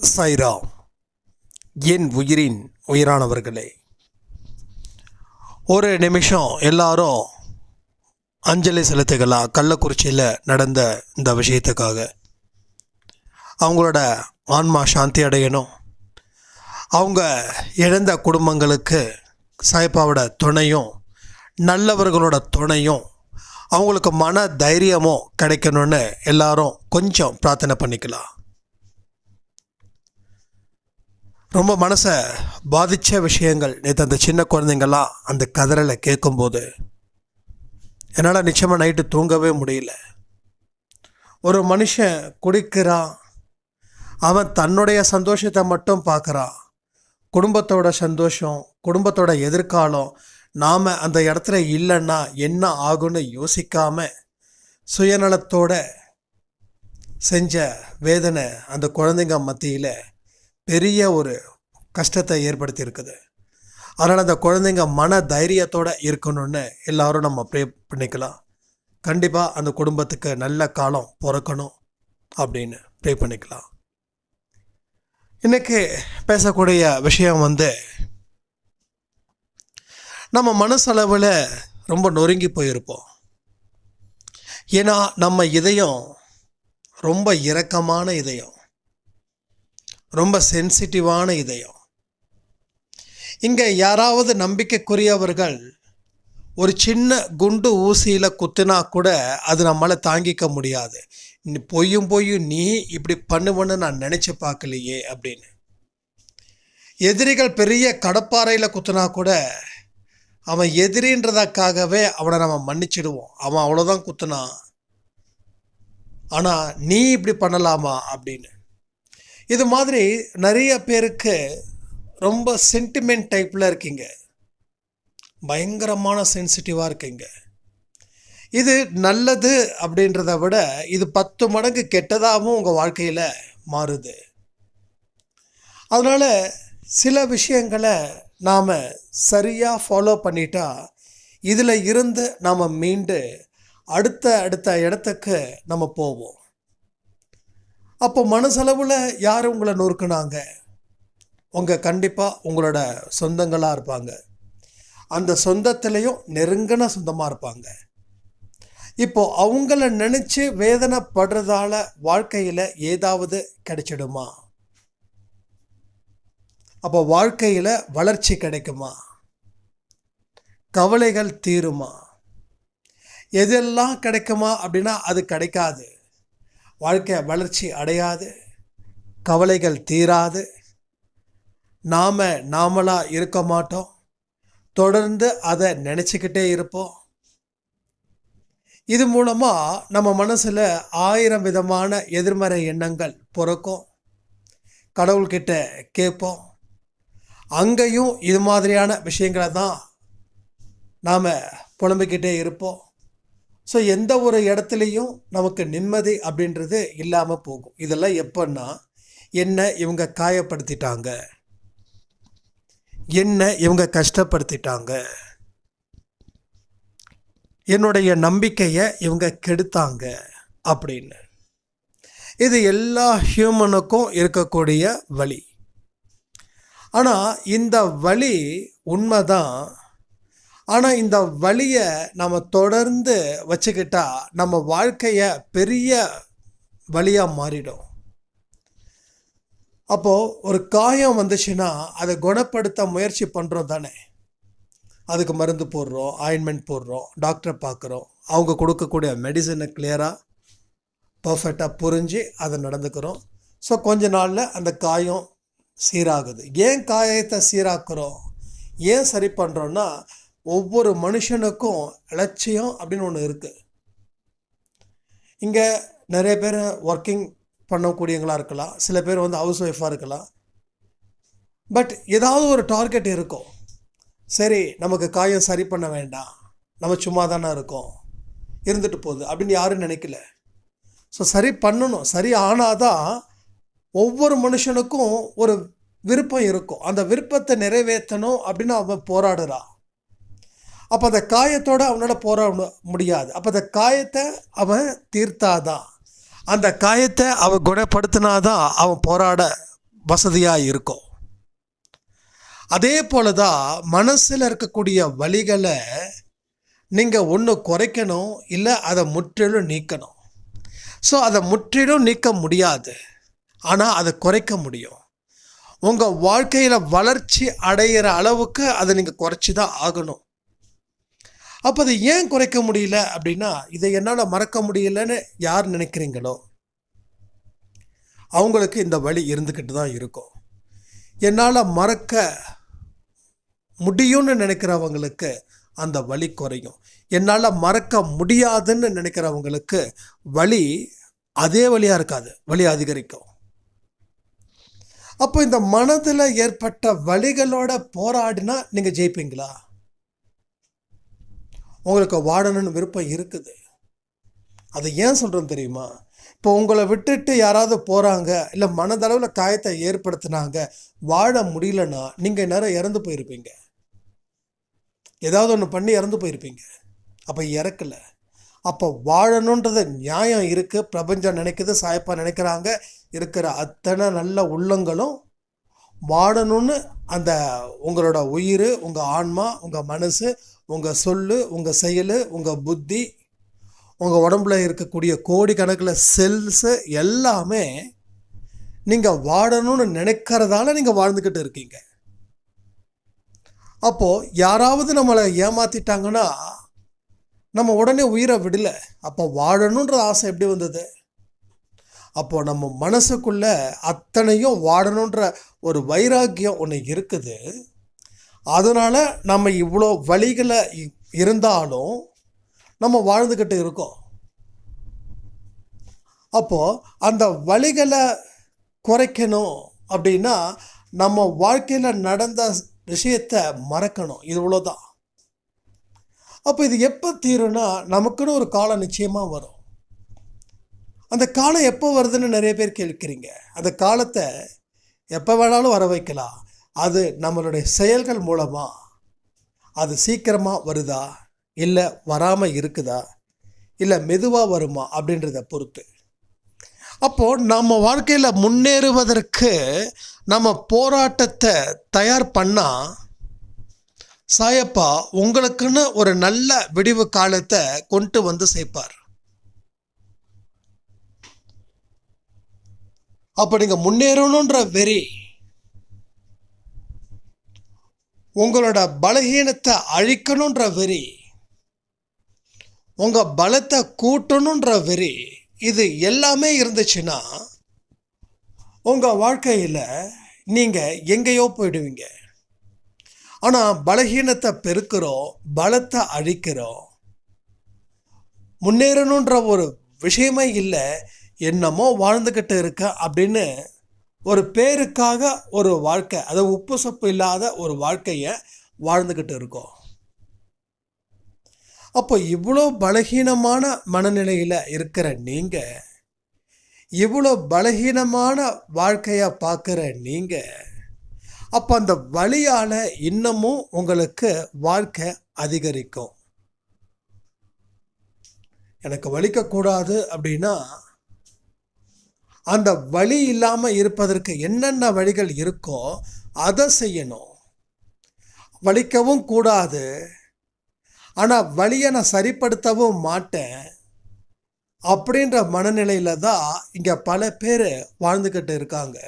சாய்ராம். என் உயிரின் உயிரானவர்களே, ஒரு நிமிஷம் எல்லாரும் அஞ்சலி செலுத்துக்கலாம். கள்ளக்குறிச்சியில் நடந்த இந்த விஷயத்துக்காக அவங்களோட ஆன்மா சாந்தி அடையணும். அவங்க இழந்த குடும்பங்களுக்கு சாய்பாவோட துணையும் நல்லவர்களோட துணையும் அவங்களுக்கு மன தைரியமும் கிடைக்கணும்னு எல்லாரும் கொஞ்சம் பிரார்த்தனை பண்ணிக்கலாம். ரொம்ப மனசை பாதித்த விஷயங்கள் நேற்று அந்த சின்ன குழந்தைங்கள்லாம் அந்த கதறலை கேட்கும்போது என்னால் நிச்சயமாக நைட்டு தூங்கவே முடியல. ஒரு மனுஷன் குடிக்கிறான், அவன் தன்னுடைய சந்தோஷத்தை மட்டும் பார்க்குறான். குடும்பத்தோட சந்தோஷம், குடும்பத்தோட எதிர்காலம், நாம் அந்த இடத்துல இல்லைன்னா என்ன ஆகும்னு யோசிக்காமல் சுயநலத்தோட செஞ்ச வேதனை அந்த குழந்தைங்க மத்தியில் பெரிய ஒரு கஷ்டத்தை ஏற்படுத்தி இருக்குது. அதனால் அந்த குழந்தைங்க மன தைரியத்தோடு இருக்கணும்னு எல்லோரும் நம்ம ப்ரே பண்ணிக்கலாம். கண்டிப்பாக அந்த குடும்பத்துக்கு நல்ல காலம் பிறக்கணும் அப்படின்னு ப்ரே பண்ணிக்கலாம். இன்றைக்கி பேசக்கூடிய விஷயம் நம்ம மனசளவில் ரொம்ப நொறுங்கி போயிருப்போம். ஏன்னா நம்ம இதயம் ரொம்ப இரக்கமான இதயம், ரொம்ப சென்சிட்டிவான இதயம். இங்கே யாராவது நம்பிக்கைக்குரியவர்கள் ஒரு சின்ன குண்டு ஊசியில் குத்தினா கூட அது நம்மளால் தாங்கிக்க முடியாது. பொய்யும் நீ இப்படி பண்ணுவேன்னு நான் நினச்சி பார்க்கலையே அப்படின்னு. எதிரிகள் பெரிய கடப்பாறையில் குத்தினா கூட அவன் எதிரின்றதுக்காகவே அவனை நம்ம மன்னிச்சிடுவோம். அவன் அவ்வளோதான் குத்துனான், ஆனால் நீ இப்படி பண்ணலாமா அப்படின்னு. இது மாதிரி நிறைய பேருக்கு ரொம்ப சென்டிமெண்ட் டைப்பில் இருக்கீங்க, பயங்கரமான சென்சிட்டிவாக இருக்கீங்க. இது நல்லது அப்படின்றத விட இது 10 மடங்கு கெட்டதாகவும் உங்கள் வாழ்க்கையில் மாறுது. அதனால் சில விஷயங்களை நாம் சரியாக ஃபாலோ பண்ணிட்டா இதில் இருந்து நாம் மீண்டு அடுத்த இடத்துக்கு நம்ம போவோம். அப்போ மனசளவில் யார் உங்களை நொறுக்குனாங்க? கண்டிப்பாக உங்களோட சொந்தங்களாக இருப்பாங்க. அந்த சொந்தத்திலையும் நெருங்கின சொந்தமாக இருப்பாங்க. இப்போது அவங்கள நினச்சி வேதனைப்படுறதால வாழ்க்கையில் ஏதாவது கிடைச்சிடுமா? அப்போ வாழ்க்கையில் வளர்ச்சி கிடைக்குமா? கவலைகள் தீருமா? எதெல்லாம் கிடைக்குமா அப்படின்னா அது கிடைக்காது. வாழ்க்கை வளர்ச்சி அடையாது, கவலைகள் தீராது, நாமளாக இருக்க மாட்டோம், தொடர்ந்து அதை நினச்சிக்கிட்டே இருப்போம். இது மூலமாக நம்ம மனசில் 1000 விதமான எதிர்மறை எண்ணங்கள் பிறக்கும். கடவுள்கிட்ட கேட்போம், அங்கேயும் இது மாதிரியான விஷயங்களை தான் நாம் புலம்பிக்கிட்டே இருப்போம். ஸோ எந்த ஒரு இடத்துலையும் நமக்கு நிம்மதி அப்படின்றது இல்லாமல் போகும். இதெல்லாம் எப்போன்னா, என்ன இவங்க காயப்படுத்திட்டாங்க, என்ன இவங்க கஷ்டப்படுத்திட்டாங்க, என்னுடைய நம்பிக்கையை இவங்க கெடுத்தாங்க அப்படின்னு. இது எல்லா ஹியூமனுக்கும் இருக்கக்கூடிய வலி. ஆனால் இந்த வலி உண்மைதான். ஆனால் இந்த வலியை நம்ம தொடர்ந்து வச்சுக்கிட்டா நம்ம வாழ்க்கையை பெரிய வலியாக மாறிடும். அப்போது ஒரு காயம் வந்துச்சுன்னா அதை குணப்படுத்த முயற்சி பண்ணுறோம் தானே. அதுக்கு மருந்து போடுறோம், ஆயின்மெண்ட் போடுறோம், டாக்டரை பார்க்குறோம், அவங்க கொடுக்கக்கூடிய மெடிசனை கிளியராக பர்ஃபெக்டாக புரிஞ்சு அதை நடந்துக்கிறோம். ஸோ கொஞ்ச நாளில் அந்த காயம் சீராகுது. ஏன் காயத்தை சீராக்குறோம், ஏன் சரி பண்ணுறோன்னா, ஒவ்வொரு மனுஷனுக்கும் லட்சியம் அப்படின்னு ஒன்று இருக்குது. இங்கே நிறைய பேர் ஒர்க்கிங் பண்ணக்கூடியவங்களாக இருக்கலாம், சில பேர் ஹவுஸ் ஒய்ஃபாக இருக்கலாம். பட் ஏதாவது ஒரு டார்கெட் இருக்கும். சரி, நமக்கு காயம் சரி பண்ண வேண்டாம், நம்ம சும்மா தானே இருக்கோம், இருந்துட்டு போகுது அப்படின்னு யாரும் நினைக்கல. ஸோ சரி பண்ணணும். சரி ஆனால் தான் ஒவ்வொரு மனுஷனுக்கும் ஒரு விருப்பம் இருக்கும். அந்த விருப்பத்தை நிறைவேற்றணும் அப்படின்னு அவன் போராடுறான். அப்போ அந்த காயத்தோடு அவனால் போராட முடியாது. அப்போ அந்த காயத்தை அவன் தீர்த்தாதான், அந்த காயத்தை அவன் குணப்படுத்தினாதான் அவன் போராட வசதியாக இருக்கும். அதே போல தான் மனசில் இருக்கக்கூடிய வலிகளை நீங்கள் ஒன்று குறைக்கணும், இல்லை அதை முற்றிலும் நீக்கணும். ஸோ அதை முற்றிலும் நீக்க முடியாது, ஆனால் அதை குறைக்க முடியும். உங்கள் வாழ்க்கையில் வளர்ச்சி அடைகிற அளவுக்கு அதை நீங்கள் குறைச்சி தான் ஆகணும். அப்போ அதை ஏன் குறைக்க முடியல அப்படின்னா, இதை என்னால் மறக்க முடியலன்னு யார் நினைக்கிறீங்களோ அவங்களுக்கு இந்த வலி இருந்துக்கிட்டு தான் இருக்கும். என்னால் மறக்க முடியும்னு நினைக்கிறவங்களுக்கு அந்த வலி குறையும். என்னால் மறக்க முடியாதுன்னு நினைக்கிறவங்களுக்கு வலி அதே வலியாக இருக்காது, வலி அதிகரிக்கும். அப்போ இந்த மனதில் ஏற்பட்ட வலிகளோட போராடினா நீங்கள் ஜெயிப்பீங்களா? உங்களுக்கு வாழணும்னு விருப்பம் இருக்குது. அதை ஏன் சொல்கிறேன்னு தெரியுமா? இப்போ உங்களை விட்டுட்டு யாராவது போகிறாங்க, இல்லை மனதளவில் காயத்தை ஏற்படுத்தினாங்க, வாழ முடியலன்னா நீங்கள் நேரம் இறந்து போயிருப்பீங்க. ஏதாவது ஒன்று பண்ணி இறந்து போயிருப்பீங்க. அப்போ இறக்கலை. அப்போ வாழணுன்றது நியாயம் இருக்குது. பிரபஞ்சம் நினைக்குது, சாயப்பா நினைக்கிறாங்க. இருக்கிற அத்தனை நல்ல உள்ளங்களும் வாழணும்னு அந்த உங்களோட உயிர், உங்கள் ஆன்மா, உங்கள் மனசு, உங்கள் சொல், உங்கள் செயல், உங்கள் புத்தி, உங்கள் உடம்புல இருக்கக்கூடிய கோடிக்கணக்கில் செல்ஸு எல்லாமே நீங்கள் வாழணும்னு நினைக்கிறதால நீங்கள் வாழ்ந்துக்கிட்டு இருக்கீங்க. அப்போது யாராவது நம்மளை ஏமாற்றிட்டாங்கன்னா நம்ம உடனே உயிரை விடலை. அப்போ வாழணுன்ற ஆசை எப்படி வந்தது? அப்போது நம்ம மனசுக்குள்ளே அத்தனையும் வாழணுன்ற ஒரு வைராக்கியம் ஒன்று இருக்குது. அதனால் நம்ம இவ்வளோ வழிகளை இருந்தாலும் நம்ம வாழ்ந்துக்கிட்டு இருக்கோம். அப்போது அந்த வலிகளை குறைக்கணும் அப்படின்னா நம்ம வாழ்க்கையில் நடந்த விஷயத்தை மறக்கணும். இது இவ்வளோதான். அப்போ இது எப்போ தீரும்னா, நமக்குன்னு ஒரு காலம் நிச்சயமாக வரும். அந்த காலம் எப்போ வருதுன்னு நிறைய பேர் கேட்குறீங்க. அந்த காலத்தை எப்போ வேணாலும் வர வைக்கலாம். அது நம்மளுடைய செயல்கள் மூலமாக அது சீக்கிரமாக வருதா, இல்லை வராமல் இருக்குதா, இல்லை மெதுவாக வருமா அப்படின்றத பொறுத்து. அப்போது நம்ம வாழ்க்கையில் முன்னேறுவதற்கு நம்ம போராட்டத்தை தயார் பண்ணால் சாயப்பா உங்களுக்குன்னு ஒரு நல்ல விடிவு காலத்தை கொண்டு வந்து சேர்ப்பார். அப்போ நீங்கள் முன்னேறணுன்ற வெறி, உங்களோட பலகீனத்தை அழிக்கணுன்ற வெறி, உங்கள் பலத்தை கூட்டணுன்ற வெறி, இது எல்லாமே இருந்துச்சுன்னா உங்கள் வாழ்க்கையில் நீங்கள் எங்கேயோ போயிடுவீங்க. ஆனால் பலகீனத்தை பெருக்கிறோம், பலத்தை அழிக்கிறோம். முன்னேறணுன்ற ஒரு விஷயமே இல்லை, என்னமோ வாழ்ந்துக்கிட்டு இருக்க அப்படின்னு ஒரு பேருக்காக ஒரு வாழ்க்கை, அது உப்பு சப்பு இல்லாத ஒரு வாழ்க்கையை வாழ்ந்துக்கிட்டு இருக்கோம். அப்போ இவ்வளோ பலகீனமான மனநிலையில் இருக்கிற நீங்கள், இவ்வளோ பலகீனமான வாழ்க்கையை பார்க்குற நீங்கள், அப்போ அந்த வலியால் இன்னமும் உங்களுக்கு வாழ்க்கை அதிகரிக்கும். எனக்கு வலிக்கக்கூடாது அப்படின்னா அந்த வலி இல்லாமல் இருப்பதற்கு என்னென்ன வழிகள் இருக்கோ அதை செய்யணும். வலிக்கவும் கூடாது, ஆனால் வலியை நான் சரிப்படுத்தவும் மாட்டேன் அப்படின்ற மனநிலையில் தான் இங்கே பல பேர் வாழ்ந்துக்கிட்டு இருக்காங்க.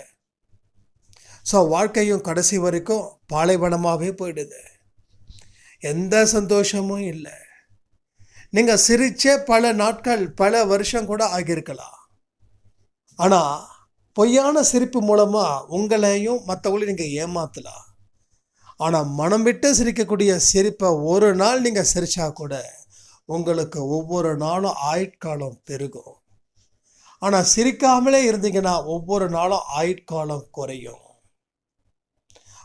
ஸோ வாழ்க்கையும் கடைசி வரைக்கும் பாலைவனமாகவே போயிடுது. எந்த சந்தோஷமும் இல்லை. நீங்கள் சிரிச்சே பல நாட்கள், பல வருஷம் கூட ஆகியிருக்கலாம். ஆனால் பொய்யான சிரிப்பு மூலமாக உங்களையும் மற்றவங்களையும் நீங்கள் ஏமாற்றலாம். ஆனால் மனம் விட்டு சிரிக்கக்கூடிய சிரிப்பை ஒரு நாள் நீங்கள் சிரித்தா கூட உங்களுக்கு ஒவ்வொரு நாளும் ஆயுட்காலம் பெருகும். ஆனால் சிரிக்காமலே இருந்தீங்கன்னா ஒவ்வொரு நாளும் ஆயுட்காலம் குறையும்.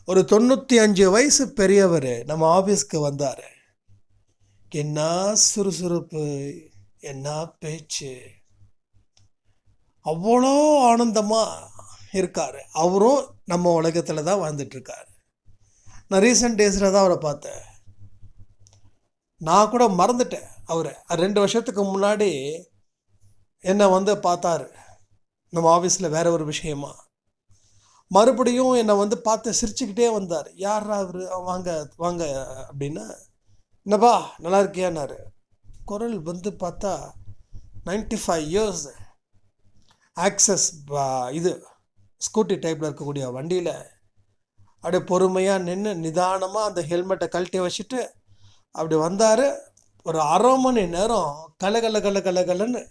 ஒரு 95 வயசு பெரியவர் நம்ம ஆஃபீஸ்க்கு வந்தார். என்ன சுறுசுறுப்பு, என்ன பேச்சு, அவ்வளோ ஆனந்தமாக இருக்கார். அவரும் நம்ம உலகத்தில் தான் வாழ்ந்துட்டுருக்கார். நான் ரீசெண்ட் டேஸில் தான் அவரை பார்த்தேன். நான் கூட மறந்துட்டேன் அவரை. 2 வருஷத்துக்கு முன்னாடி என்னை வந்து பார்த்தாரு நம்ம ஆஃபீஸில் வேறு ஒரு விஷயமா. மறுபடியும் என்னை வந்து பார்த்து சிரிச்சுக்கிட்டே வந்தார். யாரா அவரு? வாங்க வாங்க அப்படின்னா, என்னப்பா நல்லா இருக்கியான்னாரு. குரல் வந்து பார்த்தா 95 இயர்ஸ், ஆக்சஸ் இது ஸ்கூட்டி டைப்பில் இருக்கக்கூடிய வண்டியில் அப்படியே பொறுமையாக நின்று நிதானமாக அந்த ஹெல்மெட்டை கழட்டி வச்சுட்டு அப்படி வந்தார். ஒரு அரை மணி நேரம் கலகலன்னு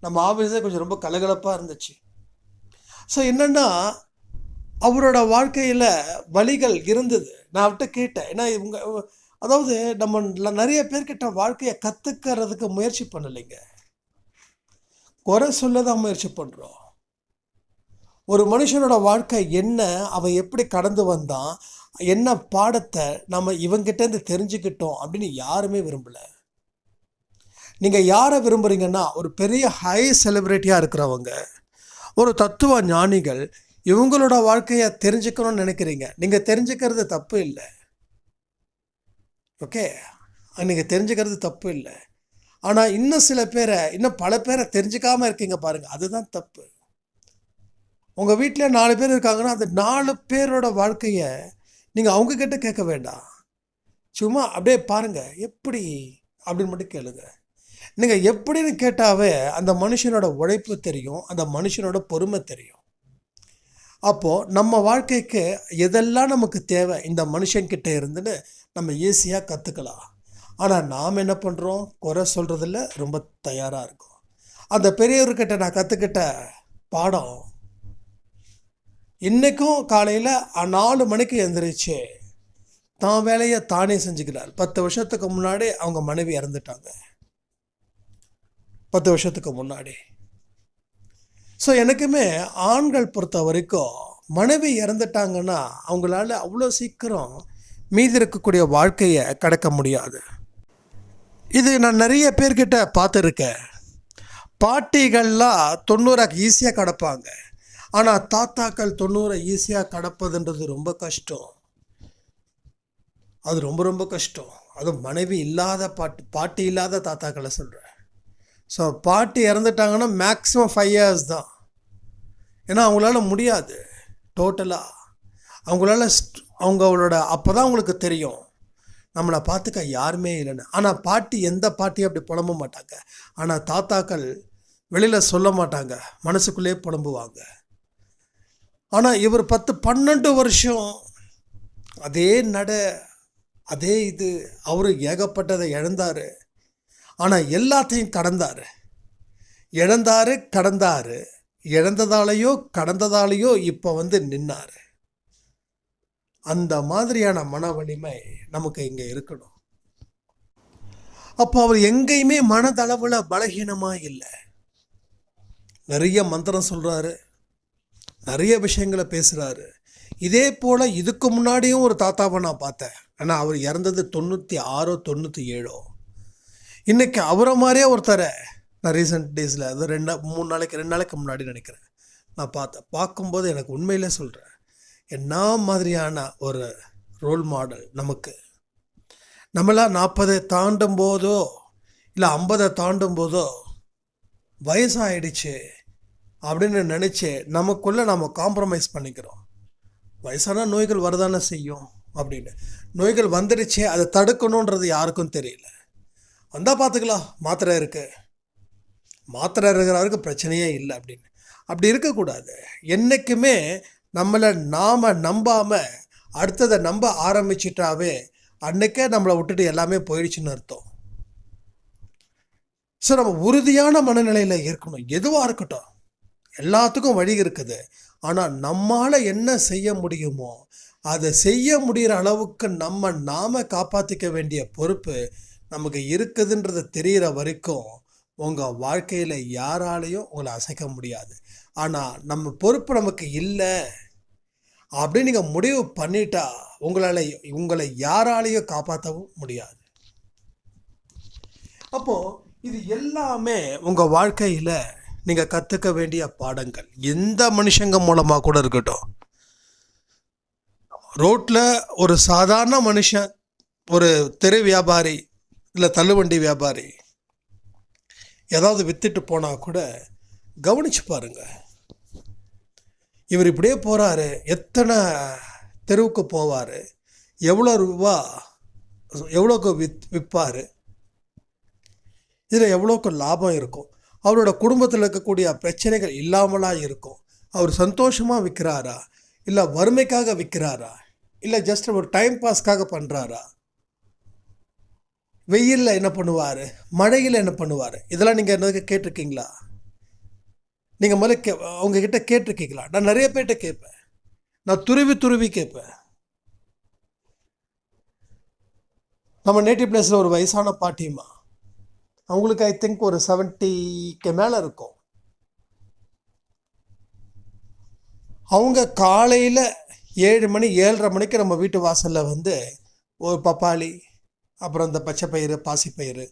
நம்ம ஆஃபீஸே கொஞ்சம் ரொம்ப கலகலப்பாக இருந்துச்சு. ஸோ என்னென்னா அவரோட வாழ்க்கையில் வழிகள் இருந்தது. நான் அவர்கிட்ட கேட்டேன், ஏன்னா இவங்க அதாவது நம்ம நிறைய பேர்கிட்ட வாழ்க்கையை கற்றுக்கிறதுக்கு முயற்சி பண்ணலைங்க, குறை சொல்ல தான் முயற்சி பண்ணுறோம். ஒரு மனுஷனோட வாழ்க்கை என்ன, அவன் எப்படி கடந்து வந்தான், என்ன பாடத்தை நம்ம இவங்கிட்டேருந்து தெரிஞ்சுக்கிட்டோம் அப்படின்னு யாருமே விரும்பலை. நீங்கள் யாரை விரும்புகிறீங்கன்னா, ஒரு பெரிய ஹை செலிப்ரிட்டியாக இருக்கிறவங்க, ஒரு தத்துவ ஞானிகள், இவங்களோட வாழ்க்கையை தெரிஞ்சுக்கணும்னு நினைக்கிறீங்க. நீங்கள் தெரிஞ்சுக்கிறது தப்பு இல்லை, ஓகே, நீங்கள் தெரிஞ்சுக்கிறது தப்பு இல்லை. ஆனால் இன்னும் சில பேரை, இன்னும் பல பேரை தெரிஞ்சுக்காமல் இருக்கீங்க பாருங்கள், அதுதான் தப்பு. உங்கள் வீட்டில் 4 பேர் இருக்காங்கன்னா அந்த 4 பேரோட வாழ்க்கையை நீங்கள் அவங்கக்கிட்ட கேட்க வேண்டாம். சும்மா அப்படியே பாருங்கள் எப்படி அப்படின்னு மட்டும் கேளுங்க. நீங்கள் எப்படின்னு கேட்டாவே அந்த மனுஷனோட உழைப்பு தெரியும், அந்த மனுஷனோட பொறுமை தெரியும். அப்போது நம்ம வாழ்க்கைக்கு எதெல்லாம் நமக்கு தேவை இந்த மனுஷன்கிட்ட இருந்துன்னு நம்ம ஈஸியாக கற்றுக்கலாம். ஆனால் நாம் என்ன பண்ணுறோம், குறை சொல்கிறதில்ல ரொம்ப தயாராக இருக்கும். அந்த பெரியவர்கிட்ட நான் கற்றுக்கிட்ட பாடம், இன்றைக்கும் காலையில் 4 மணிக்கு எழுந்திரிச்சு தான் வேலையை தானே செஞ்சுக்கிறார். 10 வருஷத்துக்கு முன்னாடி அவங்க மனைவி இறந்துட்டாங்க, 10 வருஷத்துக்கு முன்னாடி. ஸோ எனக்குமே ஆண்கள் பொறுத்த வரைக்கும் மனைவி இறந்துட்டாங்கன்னா அவங்களால அவ்வளோ சீக்கிரம் மீதி இருக்கக்கூடிய வாழ்க்கையை கடக்க முடியாது. இது நான் நிறைய பேர்கிட்ட பார்த்துருக்கேன். பாட்டிகள்லாம் 90 ஈஸியாக கடப்பாங்க, ஆனால் தாத்தாக்கள் 90 ஈஸியாக கடப்பதுன்றது ரொம்ப கஷ்டம். அது ரொம்ப ரொம்ப கஷ்டம். அதுவும் மனைவி இல்லாத பாட்டி இல்லாத தாத்தாக்களை சொல்கிறேன். ஸோ பாட்டி இறந்துட்டாங்கன்னா மேக்ஸிமம் 5 இயர்ஸ் தான். ஏன்னா அவங்களால முடியாது டோட்டலாக. அவங்களோட அப்போ தான் அவங்களுக்கு தெரியும் நம்மளை பார்த்துக்க யாருமே இல்லைன்னு. ஆனால் பாட்டி, எந்த பாட்டியும் அப்படி புலம்ப மாட்டாங்க. ஆனால் தாத்தாக்கள் வெளியில் சொல்ல மாட்டாங்க, மனசுக்குள்ளேயே புலம்புவாங்க. ஆனால் இவர் 10-12 வருஷம் அதே அதே இது. அவர் ஏகப்பட்டதை இழந்தார், ஆனால் எல்லாத்தையும் கடந்தார். இழந்ததாலேயோ கடந்ததாலேயோ இப்போ வந்து நின்னார். அந்த மாதிரியான மன வலிமை நமக்கு இங்கே இருக்கணும். அப்போ அவர் எங்கேயுமே மனதளவில் பலகீனமாக இல்லை. நிறைய மந்திரம் சொல்கிறாரு, நிறைய விஷயங்களை பேசுகிறாரு. இதே போல் இதுக்கு முன்னாடியும் ஒரு தாத்தாவை நான் பார்த்தேன். ஆனால் அவர் இறந்தது 96 97. இன்றைக்கி அவரை மாதிரியே ஒருத்தரை நான் ரீசெண்ட் டேஸில், அது 2 நாளைக்கு முன்னாடி நினைக்கிறேன், நான் பார்க்கும்போது எனக்கு உண்மையிலே சொல்கிறேன், என்ன மாதிரியான ஒரு ரோல் மாடல் நமக்கு. நம்மளாம் 40 தாண்டும் போதோ இல்லை 50 தாண்டும் போதோ வயசாகிடுச்சு அப்படின்னு நினச்சி நமக்குள்ளே நம்ம காம்ப்ரமைஸ் பண்ணிக்கிறோம். வயசான நோய்கள் வரதானே செய்யும் அப்படின்னு. நோய்கள் வந்துடுச்சு, அதை தடுக்கணுன்றது யாருக்கும் தெரியல. வந்தால் பார்த்துக்கலாம், மாத்திரை இருக்கிறவருக்கு பிரச்சனையே இல்லை அப்படின்னு. அப்படி இருக்கக்கூடாது. என்றைக்குமே நம்மளை நாம் நம்பாமல் அடுத்ததை நம்ப ஆரம்பிச்சிட்டாவே அன்றைக்கே நம்மளை விட்டுட்டு எல்லாமே போயிடுச்சுன்னு அர்த்தம். ஸோ நம்ம உறுதியான மனநிலையில் இருக்கணும். எதுவாக இருக்கட்டும், எல்லாத்துக்கும் வழி இருக்குது. ஆனால் நம்மால் என்ன செய்ய முடியுமோ அதை செய்ய முடிகிற அளவுக்கு நாம காப்பாற்றிக்க வேண்டிய பொறுப்பு நமக்கு இருக்குதுன்றது தெரிகிற வரைக்கும் உங்கள் வாழ்க்கையில் யாராலையும் உங்களை அசைக்க முடியாது. ஆனால் நம்ம பொறுப்பு நமக்கு இல்லை அப்படின்னு நீங்கள் முடிவு பண்ணிட்டா உங்களை யாராலையும் காப்பாற்றவும் முடியாது. அப்போது இது எல்லாமே உங்கள் வாழ்க்கையில் நீங்கள் கற்றுக்க வேண்டிய பாடங்கள். எந்த மனுஷங்க மூலமாக கூட இருக்கட்டும். ரோட்டில் ஒரு சாதாரண மனுஷன், ஒரு தெரு வியாபாரி இல்லை தள்ளுவண்டி வியாபாரி ஏதாவது விற்றுட்டு போனால் கூட கவனிச்சு பாருங்க. இவர் இப்படியே போகிறாரு, எத்தனை தெருவுக்கு போவார், எவ்வளோ ரூபா எவ்வளோக்கு விற்பார், இதில் எவ்வளோக்கு லாபம் இருக்கும், அவரோட குடும்பத்தில் இருக்கக்கூடிய பிரச்சனைகள் இல்லாமலாம் இருக்கும், அவர் சந்தோஷமாக விற்கிறாரா, இல்லை வறுமைக்காக விற்கிறாரா, இல்லை ஜஸ்ட் ஒரு டைம் பாஸ்க்காக பண்ணுறாரா, வெயிலில் என்ன பண்ணுவார், மழையில் என்ன பண்ணுவார், இதெல்லாம் நீங்கள் என்ன கேட்டிருக்கீங்களா? நீங்கள் முதல்ல அவங்கக்கிட்ட கேட்டிருக்கீங்களா? நான் நிறைய பேர்கிட்ட கேட்பேன், நான் துருவி கேட்பேன். நம்ம நேட்டிவ் பிளேஸில் ஒரு வயசான பாட்டியம்மா, அவங்களுக்கு ஐ திங்க் ஒரு 70க்கு மேலே இருக்கும். அவங்க காலையில் 7 மணி 7:30 மணிக்கு நம்ம வீட்டு வாசலில் வந்து ஒரு பப்பாளி, அப்புறம் இந்த பச்சை பயிறு, பாசிப்பயிறு,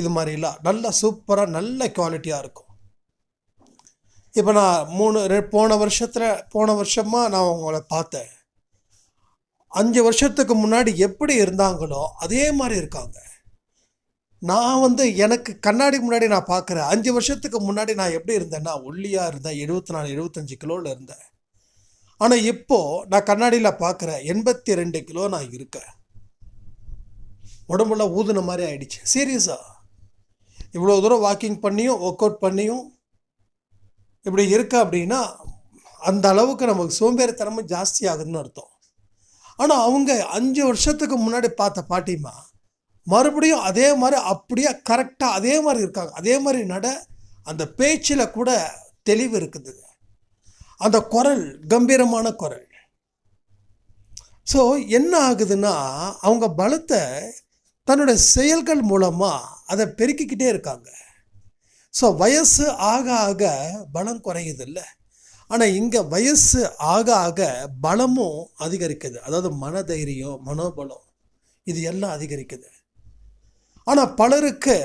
இது மாதிரிலாம் நல்லா சூப்பராக நல்ல குவாலிட்டியாக இருக்கும். இப்போ நான் போன வருஷமாக நான் அவங்கள பார்த்தேன். 5 வருஷத்துக்கு முன்னாடி எப்படி இருந்தாங்களோ அதே மாதிரி இருக்காங்க. நான் வந்து எனக்கு கண்ணாடி முன்னாடி நான் பார்க்குறேன். 5 வருஷத்துக்கு முன்னாடி நான் எப்படி இருந்தேன்னா ஒல்லியாக இருந்தேன், 74 75 கிலோவில் இருந்தேன். ஆனால் இப்போது நான் கண்ணாடியில் பார்க்குறேன் 82 கிலோ நான் இருக்கேன். உடம்புலாம் ஊதுன மாதிரி ஆயிடுச்சு. சீரியஸாக இவ்வளோ தூரம் வாக்கிங் பண்ணியும் ஒர்க் அவுட் பண்ணியும் இப்படி இருக்க அப்படின்னா அந்த அளவுக்கு நமக்கு சோம்பேறித்தனமும் ஜாஸ்தி ஆகுதுன்னு அர்த்தம். ஆனால் அவங்க 5 வருஷத்துக்கு முன்னாடி பார்த்த பாட்டிமா மறுபடியும் அதே மாதிரி அப்படியே கரெக்டாக அதே மாதிரி இருக்காங்க. அதே மாதிரி அந்த பேச்சில் கூட தெளிவு இருக்குது, அந்த குரல் கம்பீரமான குரல். ஸோ என்ன ஆகுதுன்னா அவங்க பலத்தை தன்னுடைய செயல்கள் மூலமாக அதை பெருக்கிக்கிட்டே இருக்காங்க. ஸோ வயசு ஆக ஆக பலம் குறையுது இல்லை, ஆனால் இங்கே வயசு ஆக ஆக பலமும் அதிகரிக்குது. அதாவது மனதைரியம், மனோபலம், இது எல்லாம் அதிகரிக்குது. ஆனால் பலருக்கு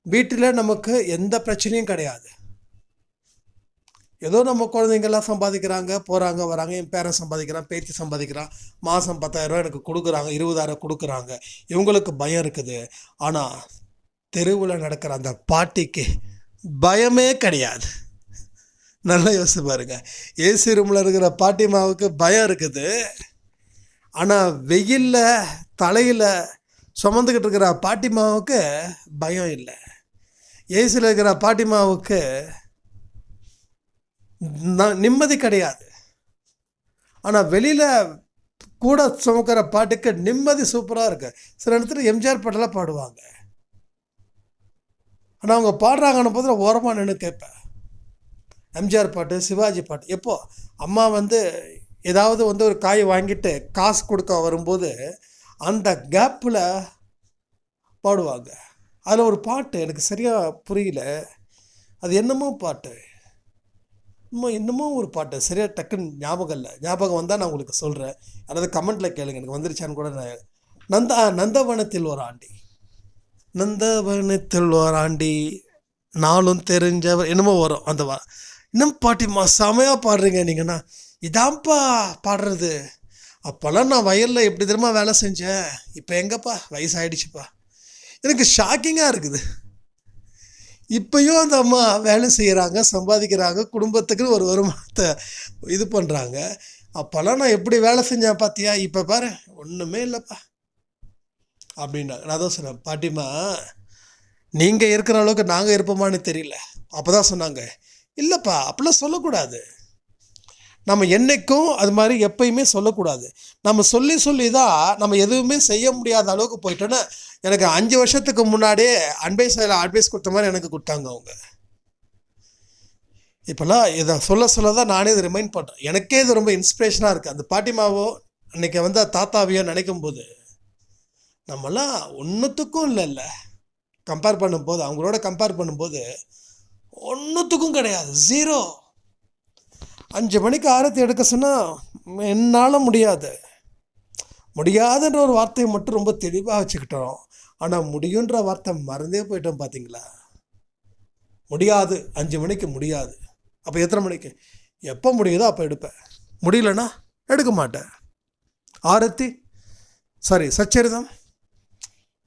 வீட்டில் நமக்கு எந்த பிரச்சனையும் கிடையாது. ஏதோ நம்ம குழந்தைங்கள்லாம் சம்பாதிக்கிறாங்க, போகிறாங்க வராங்க, என் பேரன் சம்பாதிக்கிறான், பேத்தி சம்பாதிக்கிறான், மாதம் 10,000 எனக்கு கொடுக்குறாங்க, 20,000 கொடுக்குறாங்க, இவங்களுக்கு பயம் இருக்குது. ஆனால் தெருவில் நடக்கிற அந்த பாட்டிக்கு பயமே கிடையாது. நல்லா யோசிச்சு பாருங்க. ஏசி ரூமில் இருக்கிற பாட்டிமாவுக்கு பயம் இருக்குது, ஆனால் வெயிலில் தலையில் சுமந்துக்கிட்டு இருக்கிற பாட்டிமாவுக்கு பயம் இல்லை. ஏசியில் இருக்கிற பாட்டிமாவுக்கு நிம்மதி கிடையாது. ஆனால் வெளியில் கூட சுமக்கிற பாட்டுக்கு நிம்மதி சூப்பராக இருக்கு. சில இடத்துல எம்ஜிஆர் பாட்டெல்லாம் பாடுவாங்க. ஆனால் அவங்க பாடுறாங்கன்னு போது ஓரமாக நின்று கேட்பேன். எம்ஜிஆர் பாட்டு, சிவாஜி பாட்டு. எப்போ அம்மா வந்து ஏதாவது வந்து ஒரு காய் வாங்கிட்டு காசு கொடுக்க வரும்போது அந்த கேப்பில் பாடுவாங்க. அதில் ஒரு பாட்டு எனக்கு சரியாக புரியல, அது என்னமோ பாட்டு, என்னமோ ஒரு பாட்டு சரியாக டக்குன்னு ஞாபகம் இல்லை. ஞாபகம் வந்தால் நான் உங்களுக்கு சொல்கிறேன், அதாவது கமெண்ட்டில் கேளுங்க, எனக்கு வந்துருச்சான்னு கூட. நந்தவனத்தில் ஒரு ஆண்டி, நந்தவனத்தில் ஒரு ஆண்டி, நாளும் தெரிஞ்சவர், என்னமோ வரும் அந்த இன்னும் பாட்டிம்மா செமையாக பாடுறீங்க நீங்கண்ணா. இதான்ப்பா பாடுறது. அப்போல்லாம் நான் வயலில் எப்படி தெரியுமா வேலை செஞ்சேன், இப்போ எங்கப்பா வயசாகிடுச்சுப்பா. எனக்கு ஷாக்கிங்காக இருக்குது. இப்போயும் அந்த அம்மா வேலை செய்கிறாங்க, சம்பாதிக்கிறாங்க, குடும்பத்துக்கு ஒரு வருமானத்தை இது பண்ணுறாங்க. அப்போல்லாம் நான் எப்படி வேலை செஞ்சேன் பார்த்தியா, இப்போ பாரு ஒன்றுமே இல்லைப்பா அப்படின்னாங்க. நான் தான் சொன்னேன், பாட்டிமா நீங்கள் இருக்கிற அளவுக்கு நாங்கள் இருப்போமான்னு தெரியல. அப்போ தான் சொன்னாங்க, இல்லைப்பா அப்படிலாம் சொல்லக்கூடாது, நம்ம என்றைக்கும் அது மாதிரி எப்பயுமே சொல்லக்கூடாது. நம்ம சொல்லி தான் நம்ம எதுவுமே செய்ய முடியாத அளவுக்கு போயிட்டோன்னா. எனக்கு 5 வருஷத்துக்கு முன்னாடியே அட்வைஸ் கொடுத்த மாதிரி எனக்கு கொடுத்தாங்க அவங்க. இப்போல்லாம் இதை சொல்ல தான் நானே இதை ரிமைண்ட் பண்ணுறேன். எனக்கே இது ரொம்ப இன்ஸ்பிரேஷனாக இருக்குது. அந்த பாட்டிமாவோ அன்றைக்கி வந்து தாத்தாவையோ நினைக்கும் போது நம்மலாம் ஒன்றுத்துக்கும் இல்லை கம்பேர் பண்ணும்போது, அவங்களோட கம்பேர் பண்ணும்போது ஒன்றுத்துக்கும் கிடையாது, 0. 5 மணிக்கு ஆரத்தி எடுக்க சொன்னால் என்னால் முடியாதுன்ற ஒரு வார்த்தையை மட்டும் ரொம்ப தெளிவாக வச்சுக்கிட்டோம். ஆனால் முடியுன்ற வார்த்தை மறந்தே போயிட்டோம். பார்த்தீங்களா, முடியாது, 5 மணிக்கு முடியாது. அப்போ எத்தனை மணிக்கு, எப்போ முடியுதோ அப்போ எடுப்பேன், முடியலன்னா எடுக்க மாட்டேன். ஆரத்தி சச்சரிதம்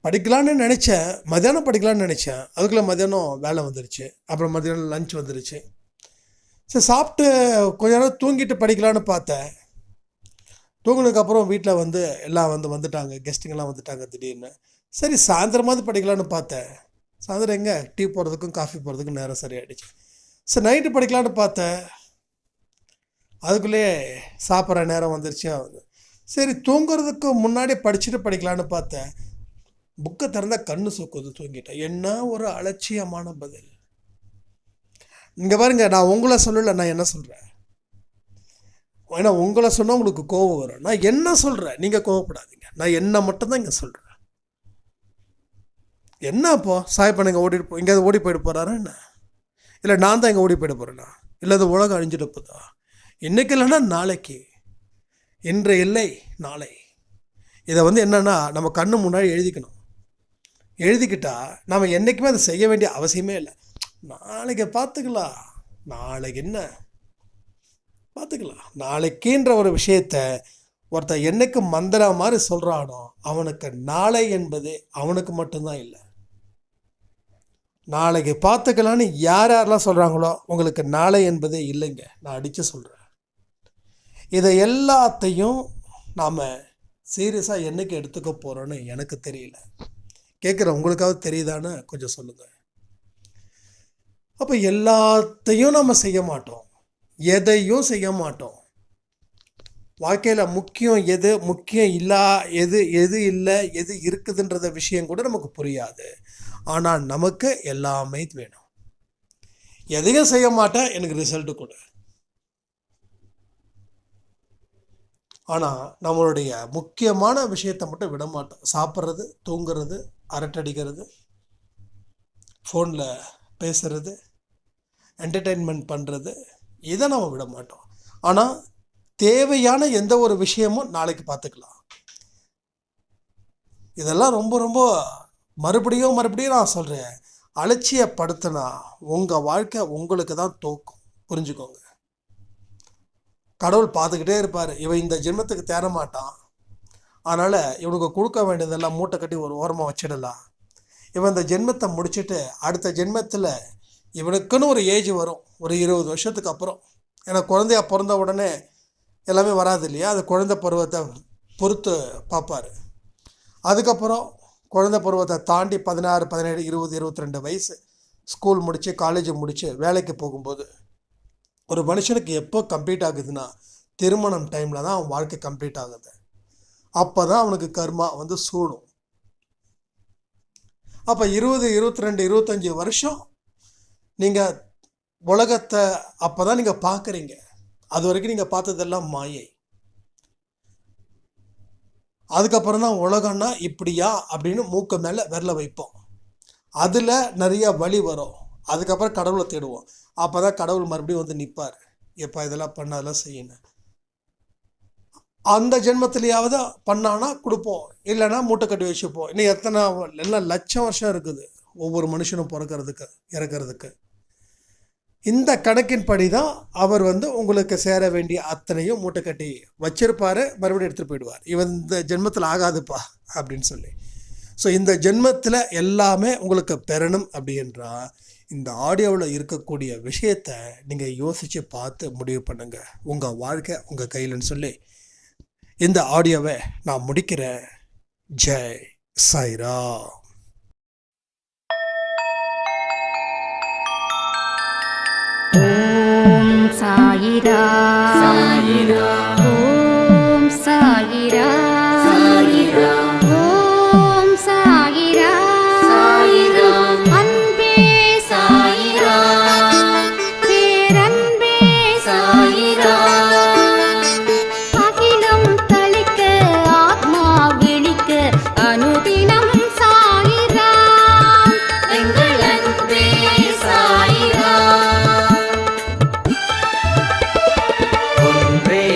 படிக்கலான்னு நினச்சேன், மத்தியானம் படிக்கலான்னு நினச்சேன், அதுக்குள்ளே மத்தியானம் வேலை வந்துருச்சு, அப்புறம் மத்தியானம் லஞ்ச் வந்துருச்சு. சரி, சாப்பிட்டு கொஞ்ச நேரம் தூங்கிட்டு படிக்கலான்னு பார்த்தேன். தூங்கினதுக்கப்புறம் வீட்டில் வந்து எல்லாம் வந்துட்டாங்க, கெஸ்ட்டுங்கெல்லாம் வந்துட்டாங்க திடீர்னு. சரி, சாயந்தரமாவது படிக்கலான்னு பார்த்தேன். சாயந்தரம் எங்கே டீ போடுறதுக்கும் காஃபி போடுறதுக்கும் நேரம் சரியாயிடுச்சு. சரி, நைட்டு படிக்கலான்னு பார்த்தேன். அதுக்குள்ளேயே சாப்பிட்ற நேரம் வந்துருச்சு. சரி, தூங்குறதுக்கு முன்னாடி படிச்சுட்டு படிக்கலான்னு பார்த்தேன். புக்கை திறந்தால் கண்ணு சொக்குது, தூங்கிட்டேன். என்ன ஒரு அலட்சியமான பதில்! இங்கே பாருங்க, நான் உங்களை சொல்லலை, நான் என்ன சொல்கிறேன். ஏன்னா உங்களை சொன்னால் உங்களுக்கு கோபம் வரும். நான் என்ன சொல்கிறேன், நீங்கள் கோவப்படாதீங்க. நான் என்ன மட்டும்தான் இங்கே சொல்கிறேன். என்ன அப்போ சாயப்பன் இங்கே எங்கேயாவது ஓடி போயிட்டு போகிறாரா என்ன? இல்லை நான் தான் இங்கே ஓடி போயிட்டு போகிறேன்னா? இல்லை அது உலகம் அழிஞ்சிட்டு போதா? இன்றைக்கு இல்லைன்னா நாளைக்கு. இன்று இல்லை நாளை. இதை என்னென்னா நம்ம கண்ணு முன்னாடி எழுதிக்கணும். எழுதிக்கிட்டா நம்ம என்றைக்குமே அதை செய்ய வேண்டிய அவசியமே இல்லை. நாளைக்கு பார்த்துக்கலாம், நாளைக்கு என்ன பார்த்துக்கலாம், நாளைக்குன்ற ஒரு விஷயத்த ஒருத்தன் என்னைக்கு மந்திர மாதிரி சொல்கிறானோ அவனுக்கு நாளை என்பது அவனுக்கு மட்டும்தான் இல்லை. நாளைக்கு பார்த்துக்கலான்னு யாரெல்லாம் சொல்கிறாங்களோ உங்களுக்கு நாளை என்பதே இல்லைங்க. நான் அடித்து சொல்கிறேன். இதை எல்லாத்தையும் நாம் சீரியஸாக என்னைக்கு எடுத்துக்க போகிறோன்னு எனக்கு தெரியல. கேட்குற உங்களுக்காவது தெரியுதான்னு கொஞ்சம் சொல்லுங்கள். அப்போ எல்லாத்தையும் நம்ம செய்ய மாட்டோம், எதையும் செய்ய மாட்டோம். வாழ்க்கையில் முக்கியம் எது, முக்கியம் எது இல்லை, எது இருக்குதுன்றத விஷயம் கூட நமக்கு புரியாது. ஆனால் நமக்கு எல்லாமே வேணும். எதையும் செய்ய மாட்டேன், எனக்கு ரிசல்ட்டு கொடு. ஆனால் நம்மளுடைய முக்கியமான விஷயத்தை மட்டும் விட மாட்டோம். சாப்பிட்றது, தூங்குறது, அரட்டடிக்கிறது, ஃபோனில் பேசுறது, என்டர்டெயின்மெண்ட் பண்ணுறது, இதை நம்ம விட மாட்டோம். ஆனால் தேவையான எந்த ஒரு விஷயமும் நாளைக்கு பார்த்துக்கலாம். இதெல்லாம் ரொம்ப ரொம்ப மறுபடியும் நான் சொல்கிறேன், அலட்சியப்படுத்தினா உங்கள் வாழ்க்கை உங்களுக்கு தான் தோக்கும். புரிஞ்சுக்கோங்க. கடவுள் பார்த்துக்கிட்டே இருப்பார். இவன் இந்த ஜென்மத்துக்கு தேர மாட்டான், அதனால் இவனுக்கு கொடுக்க வேண்டியதெல்லாம் மூட்டை கட்டி ஒரு ஓரமாக வச்சிடலாம். இவன் இந்த ஜென்மத்தை முடிச்சுட்டு அடுத்த ஜென்மத்தில் இவனுக்குன்னு ஒரு ஏஜ் வரும், ஒரு 20 வருஷத்துக்கு அப்புறம். ஏன்னா குழந்தையா பிறந்த உடனே எல்லாமே வராது இல்லையா? அது குழந்தை பருவத்தை பொறுத்து பார்ப்பார். அதுக்கப்புறம் குழந்தை பருவத்தை தாண்டி 16, 17, 20, 22 வயசு ஸ்கூல் முடித்து காலேஜ் முடித்து வேலைக்கு போகும்போது ஒரு மனுஷனுக்கு எப்போ கம்ப்ளீட் ஆகுதுன்னா திருமணம் டைமில் தான் அவன் வாழ்க்கை கம்ப்ளீட் ஆகுது. அப்போ தான் அவனுக்கு கர்மா சூடும். அப்போ 20, 22, 25 வருஷம் நீங்கள் உலகத்தை அப்போ தான் நீங்கள் பார்க்குறீங்க. அது வரைக்கும் நீங்கள் பார்த்ததெல்லாம் மாயை. அதுக்கப்புறம் தான் உலகம்னா இப்படியா அப்படின்னு மூக்க மேலே விரல வைப்போம். அதில் நிறைய வழி வரும். அதுக்கப்புறம் கடவுளை தேடுவோம். அப்போ தான் கடவுள் மறுபடியும் நிற்பார். எப்போ இதெல்லாம் பண்ண அதெல்லாம் செய்யணும். அந்த ஜென்மத்திலேயாவது பண்ணானா கொடுப்போம், இல்லைன்னா மூட்டை கட்டி வச்சுப்போம். இன்னும் எல்லாம் லட்சம் வருஷம் இருக்குது ஒவ்வொரு மனுஷனும் பிறக்கிறதுக்கு இறக்கிறதுக்கு. இந்த கணக்கின்படி தான் அவர் உங்களுக்கு சேர வேண்டிய அத்தனையும் மூட்டை கட்டி வச்சிருப்பார், மறுபடியும் எடுத்துகிட்டு போயிடுவார். இவன் இந்த ஜென்மத்தில் ஆகாதுப்பா அப்படின்னு சொல்லி. ஸோ இந்த ஜென்மத்தில் எல்லாமே உங்களுக்கு பெறணும் அப்படின்றா இந்த ஆடியோவில் இருக்கக்கூடிய விஷயத்தை நீங்கள் யோசித்து பார்த்து முடிவு பண்ணுங்கள். உங்கள் வாழ்க்கை உங்கள் கையிலன்னு சொல்லி இந்த ஆடியோவை நான் முடிக்கிறேன். ஜெய் சாய்ராம். ஓம் சாயிரா சாயிரா, ஓம் சாயிரா சாயிரா, ஓம் சாயிரா சாயிரா, அன்பே சாயிரா, பேரன்பே சாயிரா, அகிலம் தளிக்க ஆத்மா விழிக்க அனுதினம் சாயிரா, எங்கள் அன்பே சாயிரா. ஒன்றே